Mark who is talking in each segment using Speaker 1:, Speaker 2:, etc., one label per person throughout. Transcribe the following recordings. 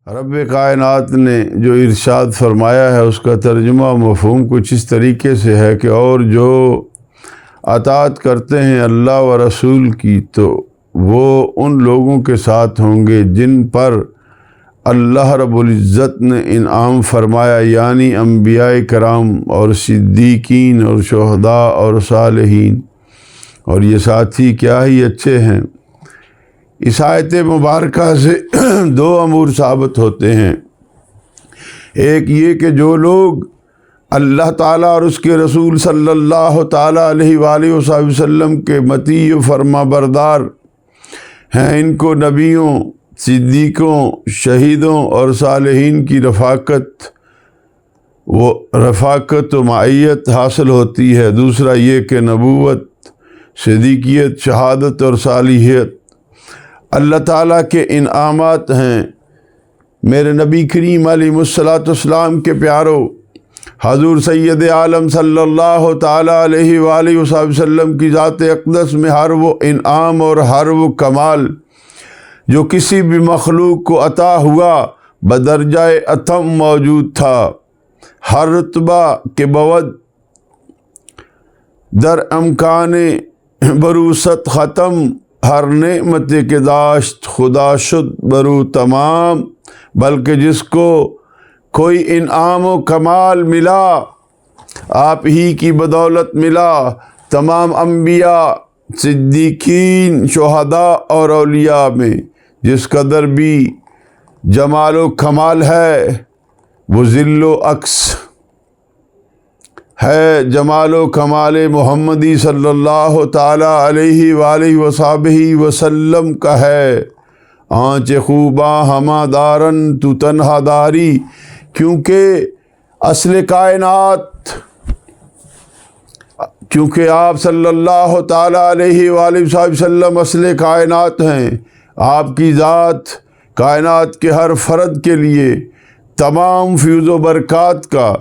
Speaker 1: رب کائنات نے جو ارشاد فرمایا ہے اس کا ترجمہ مفہوم کچھ اس طریقے سے ہے کہ اور جو اطاعت کرتے ہیں اللہ و رسول کی تو وہ ان لوگوں کے ساتھ ہوں گے جن پر اللہ رب العزت نے انعام فرمایا، یعنی انبیاء کرام اور صدیقین اور شہداء اور صالحین، اور یہ ساتھی کیا ہی اچھے ہیں۔ اس آیت مبارکہ سے دو امور ثابت ہوتے ہیں۔ ایک یہ کہ جو لوگ اللہ تعالیٰ اور اس کے رسول صلی اللہ تعالیٰ علیہ وآلہ وسلم کے مطیع و فرما بردار ہیں، ان کو نبیوں، صدیقوں، شہیدوں اور صالحین کی رفاقت و معیت حاصل ہوتی ہے۔ دوسرا یہ کہ نبوت، صدیقیت، شہادت اور صالحیت اللہ تعالیٰ کے انعامات ہیں۔ میرے نبی کریم علیہ السلام کے پیارو، حضور سید عالم صلی اللہ تعالیٰ علیہ وآلہ وسلم کی ذات اقدس میں ہر وہ انعام اور ہر وہ کمال جو کسی بھی مخلوق کو عطا ہوا بدرجہ اتم موجود تھا۔ ہر رتبہ کے بعد در امکان بروست ختم، ہر نعمت کے داشت خدا شد برو تمام، بلکہ جس کو کوئی انعام و کمال ملا آپ ہی کی بدولت ملا۔ تمام انبیاء، صدیقین، شہداء اور اولیاء میں جس قدر بھی جمال و کمال ہے وہ ذل و عکس ہے جمال و کمال محمدی صلی اللہ تعالیٰ علیہ وآلہ وصحبہ وسلم کا ہے۔ آنچ خوباں ہما دارن تو تنہا داری، کیونکہ آپ صلی اللہ تعالیٰ علیہ وآلہ وسلم اصل کائنات ہیں۔ آپ کی ذات کائنات کے ہر فرد کے لیے تمام فیض و برکات کا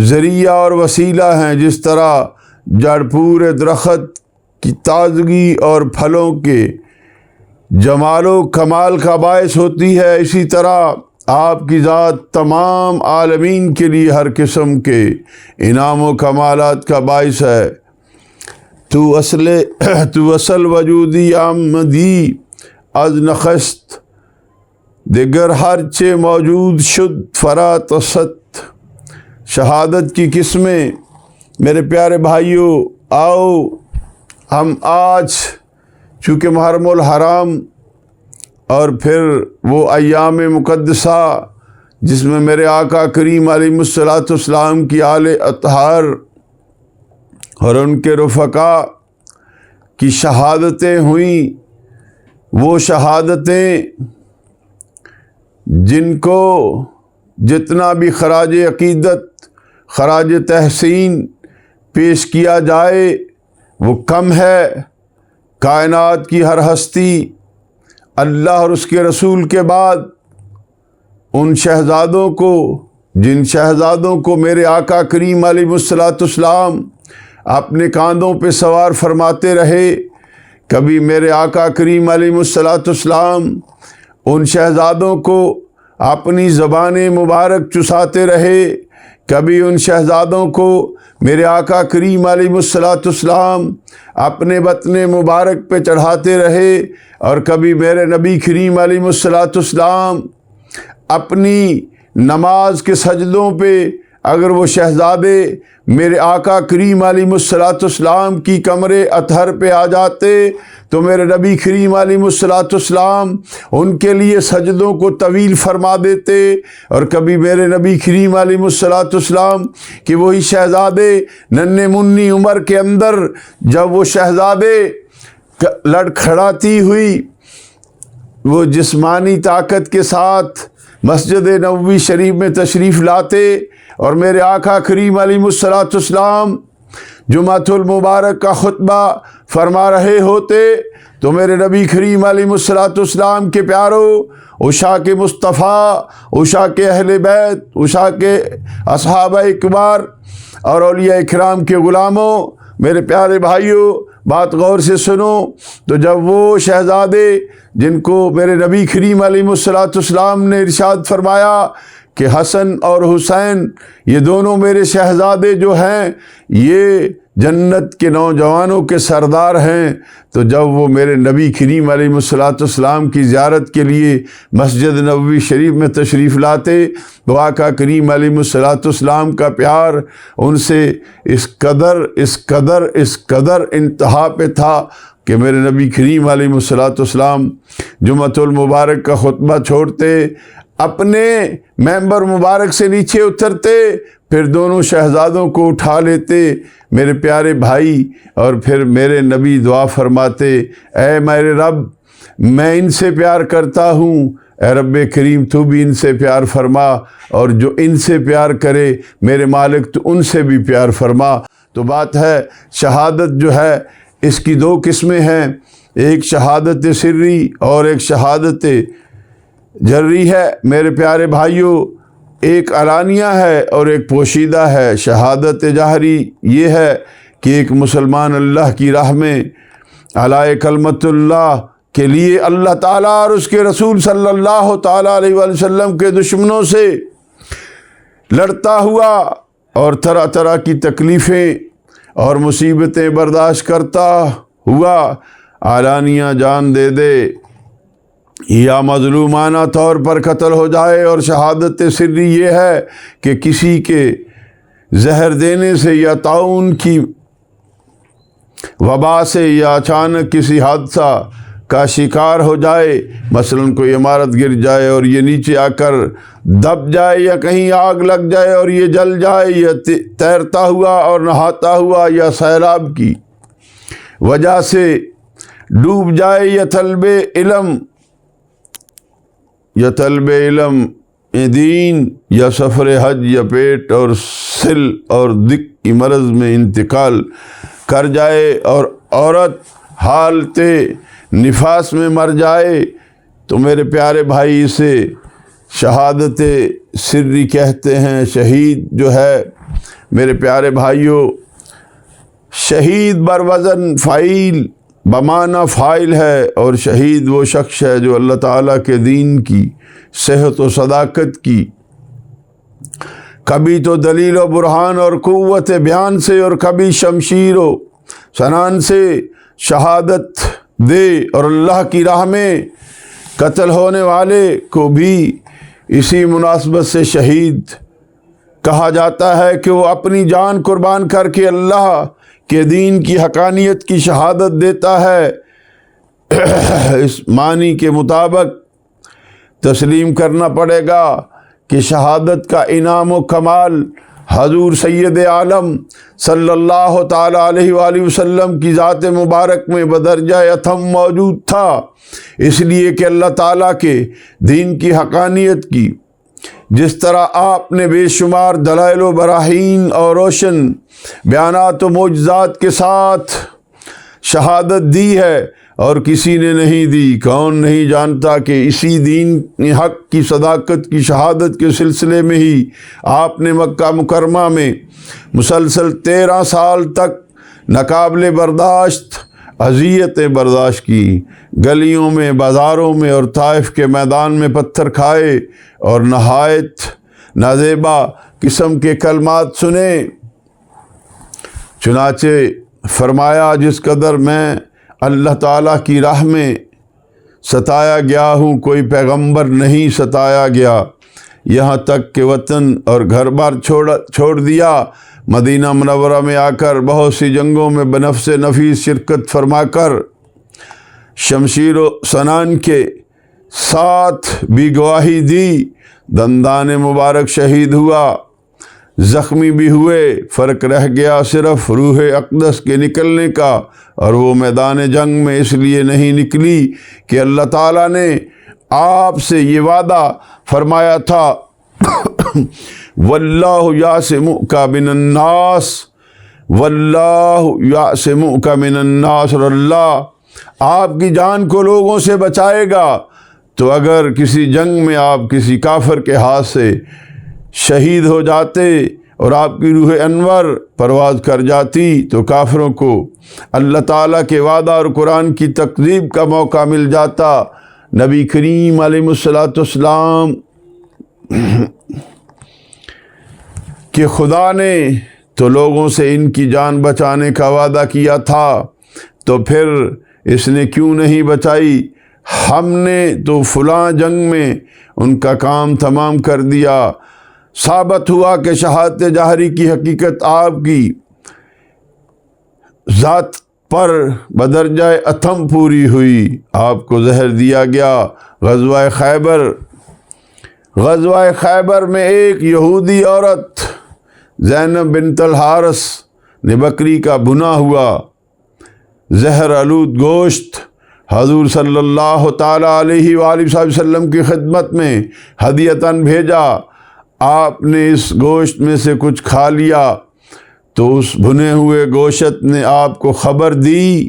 Speaker 1: ذریعہ اور وسیلہ ہیں۔ جس طرح جڑ پورے درخت کی تازگی اور پھلوں کے جمال و کمال کا باعث ہوتی ہے، اسی طرح آپ کی ذات تمام عالمین کے لیے ہر قسم کے انعام و کمالات کا باعث ہے۔ تو اصل وجودی آمدی از نخست، دیگر ہر چے موجود شد فرا تست۔ شہادت کی قسمیں میرے پیارے بھائیوں، آؤ ہم آج چونکہ محرم الحرام اور پھر وہ ایام مقدسہ جس میں میرے آقا کریم علیہ السلام کی آل اطہار اور ان کے رفقا کی شہادتیں ہوئیں، وہ شہادتیں جن کو جتنا بھی خراج عقیدت، خراج تحسین پیش کیا جائے وہ کم ہے۔ کائنات کی ہر ہستی اللہ اور اس کے رسول کے بعد ان شہزادوں کو، جن شہزادوں کو میرے آقا کریم علیہ السلام اپنے کاندھوں پہ سوار فرماتے رہے، کبھی میرے آقا کریم علیہ السلام ان شہزادوں کو اپنی زبان مبارک چساتے رہے، کبھی ان شہزادوں کو میرے آقا کریم علیہ السلام اپنے بطن مبارک پہ چڑھاتے رہے، اور کبھی میرے نبی کریم علیہ السلام اپنی نماز کے سجدوں پہ اگر وہ شہزادے میرے آقا کریم علیہ السلام کی کمر اطہر پہ آ جاتے تو میرے نبی کریم علیہ السلام ان کے لیے سجدوں کو طویل فرما دیتے، اور کبھی میرے نبی کریم علیہ السلام کہ وہی شہزادے ننھے منی عمر کے اندر جب وہ شہزادے لڑکھڑاتی ہوئی وہ جسمانی طاقت کے ساتھ مسجد نبوی شریف میں تشریف لاتے اور میرے آقا کریم علیہ السلام جمعۃ المبارک کا خطبہ فرما رہے ہوتے تو میرے نبی کریم علیہ السلام کے پیارو، عشاء کے مصطفیٰ، عشاء کے اہل بیت، عشاء کے اصحابہ اکبار اور اولیاء کرام کے غلاموں، میرے پیارے بھائیوں، بات غور سے سنو، تو جب وہ شہزادے جن کو میرے نبی کریم علیہ الصلوۃ والسلام نے ارشاد فرمایا کہ حسن اور حسین یہ دونوں میرے شہزادے جو ہیں یہ جنت کے نوجوانوں کے سردار ہیں، تو جب وہ میرے نبی کریم علیہ الصلوۃ والسلام کی زیارت کے لیے مسجد نبوی شریف میں تشریف لاتے تو آقا کریم علیہ الصلوۃ والسلام کا پیار ان سے اس قدر انتہا پہ تھا کہ میرے نبی کریم علیہ الصلوۃ والسلام جمعۃ المبارک کا خطبہ چھوڑتے، اپنے ممبر مبارک سے نیچے اترتے، پھر دونوں شہزادوں کو اٹھا لیتے میرے پیارے بھائی، اور پھر میرے نبی دعا فرماتے، اے میرے رب میں ان سے پیار کرتا ہوں، اے رب کریم تو بھی ان سے پیار فرما، اور جو ان سے پیار کرے میرے مالک تو ان سے بھی پیار فرما۔ تو بات ہے شہادت جو ہے اس کی دو قسمیں ہیں، ایک شہادت سری اور ایک شہادت جہری ہے میرے پیارے بھائیوں، ایک علانیہ ہے اور ایک پوشیدہ ہے۔ شہادت جہری یہ ہے کہ ایک مسلمان اللہ کی راہ میں علی کلمت اللہ کے لیے اللہ تعالیٰ اور اس کے رسول صلی اللہ تعالیٰ علیہ وآلہ وسلم کے دشمنوں سے لڑتا ہوا اور طرح طرح کی تکلیفیں اور مصیبتیں برداشت کرتا ہوا علانیہ جان دے دے یا مظلومانہ طور پر قتل ہو جائے، اور شہادت سری یہ ہے کہ کسی کے زہر دینے سے یا طاعون کی وبا سے یا اچانک کسی حادثہ کا شکار ہو جائے، مثلا کوئی عمارت گر جائے اور یہ نیچے آ کر دب جائے، یا کہیں آگ لگ جائے اور یہ جل جائے، یا تیرتا ہوا اور نہاتا ہوا، یا سیلاب کی وجہ سے ڈوب جائے، یا طلب علم دین، یا سفر حج، یا پیٹ اور سل اور دق کی مرض میں انتقال کر جائے، اور عورت حالت نفاس میں مر جائے، تو میرے پیارے بھائی اسے شہادت سری کہتے ہیں۔ شہید جو ہے میرے پیارے بھائیوں، شہید بروزن فاعل بمعنی فاعل ہے، اور شہید وہ شخص ہے جو اللہ تعالیٰ کے دین کی صحت و صداقت کی کبھی تو دلیل و برہان اور قوت بیان سے، اور کبھی شمشیر و سنان سے شہادت دے، اور اللہ کی راہ میں قتل ہونے والے کو بھی اسی مناسبت سے شہید کہا جاتا ہے کہ وہ اپنی جان قربان کر کے اللہ کے دین کی حقانیت کی شہادت دیتا ہے۔ اس معنی کے مطابق تسلیم کرنا پڑے گا کہ شہادت کا انعام و کمال حضور سید عالم صلی اللہ تعالیٰ علیہ وآلہ وسلم کی ذات مبارک میں بدرجہ اتم موجود تھا، اس لیے کہ اللہ تعالیٰ کے دین کی حقانیت کی جس طرح آپ نے بے شمار دلائل و براہین اور روشن بیانات و معجزات کے ساتھ شہادت دی ہے، اور کسی نے نہیں دی۔ کون نہیں جانتا کہ اسی دین حق کی صداقت کی شہادت کے سلسلے میں ہی آپ نے مکہ مکرمہ میں مسلسل 13 سال تک ناقابل برداشت اذیتیں برداشت کی، گلیوں میں، بازاروں میں اور طائف کے میدان میں پتھر کھائے، اور نہایت نازیبا قسم کے کلمات سنے۔ چنانچہ فرمایا جس قدر میں اللہ تعالیٰ کی راہ میں ستایا گیا ہوں کوئی پیغمبر نہیں ستایا گیا، یہاں تک کہ وطن اور گھر بار چھوڑ دیا، مدینہ منورہ میں آ کر بہت سی جنگوں میں بنفس نفیس شرکت فرما کر شمشیر و سنان کے ساتھ بھی گواہی دی، دندان مبارک شہید ہوا، زخمی بھی ہوئے، فرق رہ گیا صرف روح اقدس کے نکلنے کا، اور وہ میدان جنگ میں اس لیے نہیں نکلی کہ اللہ تعالیٰ نے آپ سے یہ وعدہ فرمایا تھا واللہ یعصمک من الناس، واللہ یعصمک من الناس، اور اللہ آپ کی جان کو لوگوں سے بچائے گا۔ تو اگر کسی جنگ میں آپ کسی کافر کے ہاتھ سے شہید ہو جاتے اور آپ کی روح انور پرواز کر جاتی تو کافروں کو اللہ تعالیٰ کے وعدہ اور قرآن کی تکذیب کا موقع مل جاتا۔ نبی کریم علیہ الصلوۃ والسلام کہ خدا نے تو لوگوں سے ان کی جان بچانے کا وعدہ کیا تھا، تو پھر اس نے کیوں نہیں بچائی؟ ہم نے تو فلاں جنگ میں ان کا کام تمام کر دیا۔ ثابت ہوا کہ شہادت جہری کی حقیقت آپ کی ذات پر بدرجہ اتم پوری ہوئی۔ آپ کو زہر دیا گیا۔ غزوہ خیبر میں ایک یہودی عورت زینب بنت الحارث نے بکری کا بنا ہوا زہر آلود گوشت حضور صلی اللہ تعالیٰ علیہ وآلہ وسلم کی خدمت میں ہدیۃً بھیجا۔ آپ نے اس گوشت میں سے کچھ کھا لیا تو اس بھنے ہوئے گوشت نے آپ کو خبر دی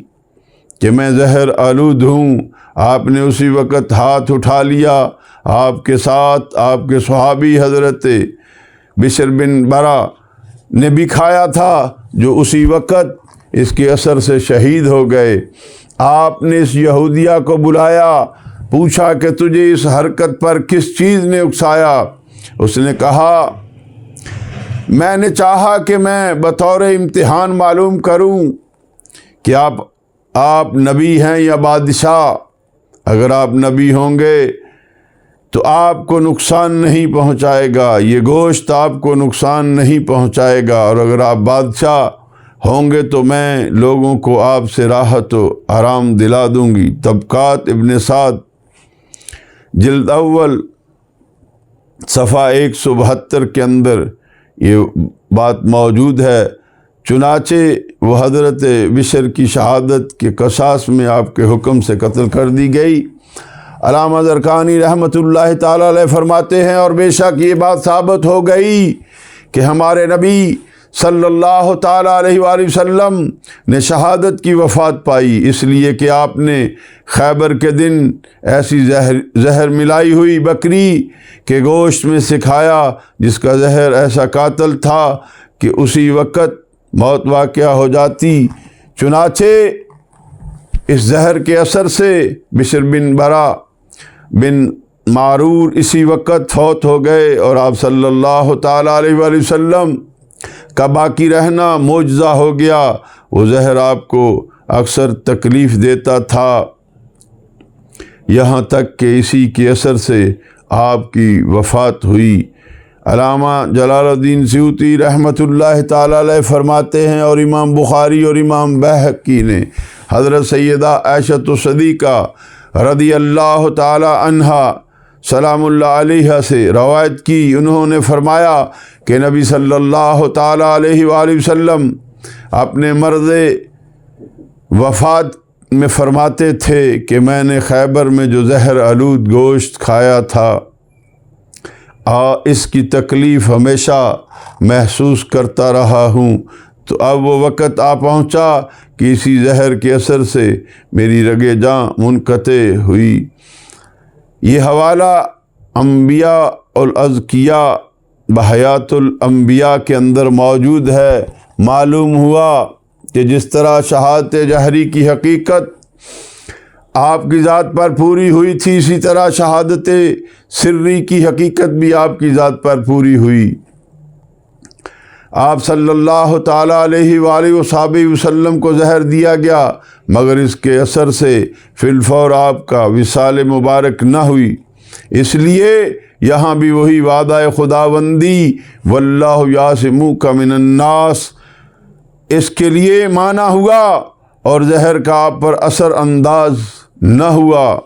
Speaker 1: کہ میں زہر آلود ہوں۔ آپ نے اسی وقت ہاتھ اٹھا لیا۔ آپ کے ساتھ آپ کے صحابی حضرت بشر بن برا نے بھی کھایا تھا، جو اسی وقت اس کے اثر سے شہید ہو گئے۔ آپ نے اس یہودیہ کو بلایا، پوچھا کہ تجھے اس حرکت پر کس چیز نے اکسایا؟ اس نے کہا، میں نے چاہا کہ میں بطور امتحان معلوم کروں کہ آپ نبی ہیں یا بادشاہ۔ اگر آپ نبی ہوں گے تو آپ کو نقصان نہیں پہنچائے گا، یہ گوشت آپ کو نقصان نہیں پہنچائے گا، اور اگر آپ بادشاہ ہوں گے تو میں لوگوں کو آپ سے راحت و آرام دلا دوں گی۔ طبقات ابن سعد جلد اول صفحہ 172 کے اندر یہ بات موجود ہے۔ چنانچہ وہ حضرت بشر کی شہادت کے قصاص میں آپ کے حکم سے قتل کر دی گئی۔ علامہ زرقانی رحمۃ اللہ تعالیٰ علیہ فرماتے ہیں، اور بے شک یہ بات ثابت ہو گئی کہ ہمارے نبی صلی اللہ تعالیٰ علیہ وآلہ وسلم نے شہادت کی وفات پائی، اس لیے کہ آپ نے خیبر کے دن ایسی زہر ملائی ہوئی بکری کے گوشت میں سے کھایا جس کا زہر ایسا قاتل تھا کہ اسی وقت موت واقعہ ہو جاتی۔ چنانچہ اس زہر کے اثر سے بشر بن برا بن معرور اسی وقت فوت ہو گئے، اور آپ صلی اللہ تعالیٰ علیہ وآلہ وسلم کا باقی رہنا معجزہ ہو گیا۔ وہ زہر آپ کو اکثر تکلیف دیتا تھا، یہاں تک کہ اسی کے اثر سے آپ کی وفات ہوئی۔ علامہ جلال الدین سیوطی رحمۃ اللہ تعالیٰ علیہ فرماتے ہیں، اور امام بخاری اور امام بہقی نے حضرت سیدہ عائشہ صدیقہ رضی اللہ تعالیٰ عنہا سلام اللہ علیہ سے روایت کی۔ انہوں نے فرمایا کہ نبی صلی اللہ تعالیٰ علیہ وآلہ وسلم اپنے مرض وفات میں فرماتے تھے کہ میں نے خیبر میں جو زہر آلود گوشت کھایا تھا اس کی تکلیف ہمیشہ محسوس کرتا رہا ہوں، تو اب وہ وقت آ پہنچا کہ اسی زہر کے اثر سے میری رگ جاں منقطع ہوئی۔ یہ حوالہ انبیاء الاذکیاء بحیات الانبیاء کے اندر موجود ہے۔ معلوم ہوا کہ جس طرح شہادت جہری کی حقیقت آپ کی ذات پر پوری ہوئی تھی، اسی طرح شہادت سری کی حقیقت بھی آپ کی ذات پر پوری ہوئی۔ آپ صلی اللہ تعالیٰ علیہ وآلہ وصحبہ وسلم کو زہر دیا گیا، مگر اس کے اثر سے فی الفور آپ کا وصال مبارک نہ ہوئی۔ اس لیے یہاں بھی وہی وعدہ خداوندی واللہ یعصمک من الناس اس کے لیے مانا ہوا، اور زہر کا آپ پر اثر انداز نہ ہوا۔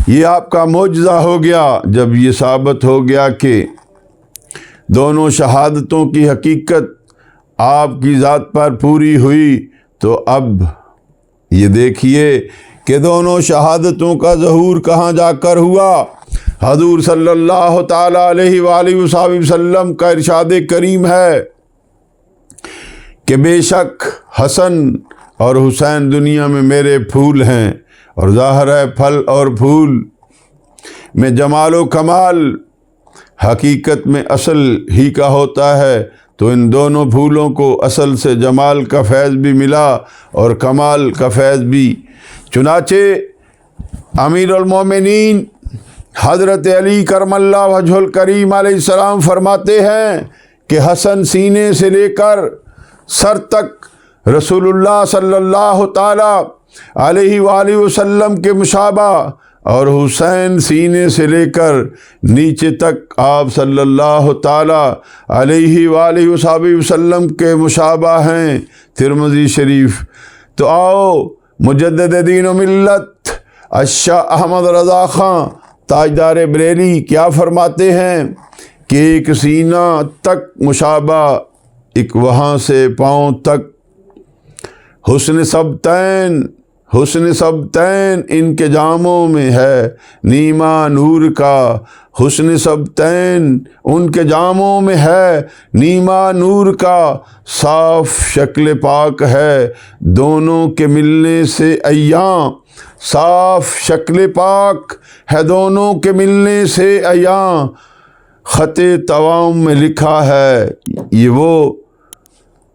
Speaker 1: یہ آپ کا معجزہ ہو گیا جب یہ ثابت ہو گیا کہ دونوں شہادتوں کی حقیقت آپ کی ذات پر پوری ہوئی۔ تو اب یہ دیکھیے کہ دونوں شہادتوں کا ظہور کہاں جا کر ہوا۔ حضور صلی اللہ تعالیٰ علیہ وآلہ وسلم کا ارشاد کریم ہے کہ بے شک حسن اور حسین دنیا میں میرے پھول ہیں، اور ظاہر ہے پھل اور پھول میں جمال و کمال حقیقت میں اصل ہی کا ہوتا ہے، تو ان دونوں پھولوں کو اصل سے جمال کا فیض بھی ملا اور کمال کا فیض بھی۔ چنانچہ امیر المومنین حضرت علی کرم اللہ وجہ الکریم علیہ السلام فرماتے ہیں کہ حسن سینے سے لے کر سر تک رسول اللہ صلی اللہ تعالی علیہ وآلہ وسلم کے مشابہ، اور حسین سینے سے لے کر نیچے تک آپ صلی اللہ تعالی علیہ وآلہ وسلم کے مشابہ ہیں۔ ترمذی شریف۔ تو آؤ مجدد دین و ملت الشاہ احمد رضا خان تاجدار بریلی کیا فرماتے ہیں کہ ایک سینہ تک مشابہ، ایک وہاں سے پاؤں تک، حسن سبتین ان کے جاموں میں ہے نیما نور کا، حسن سبتین ان کے جاموں میں ہے نیما نور کا، صاف شکل پاک ہے دونوں کے ملنے سے ایاں، صاف شکل پاک ہے دونوں کے ملنے سے ایاں، خط توام میں لکھا ہے یہ وہ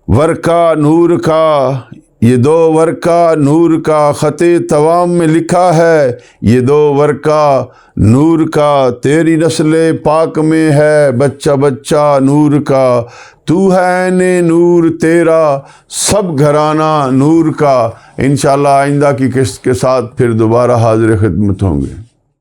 Speaker 1: ورقہ نور کا، یہ دو ورقہ نور کا، خط توام میں لکھا ہے یہ دو ورقہ نور کا، تیری نسل پاک میں ہے بچہ بچہ نور کا، تو ہے عین نور تیرا سب گھرانہ نور کا۔ انشاءاللہ آئندہ کی قسط کے ساتھ پھر دوبارہ حاضر خدمت ہوں گے۔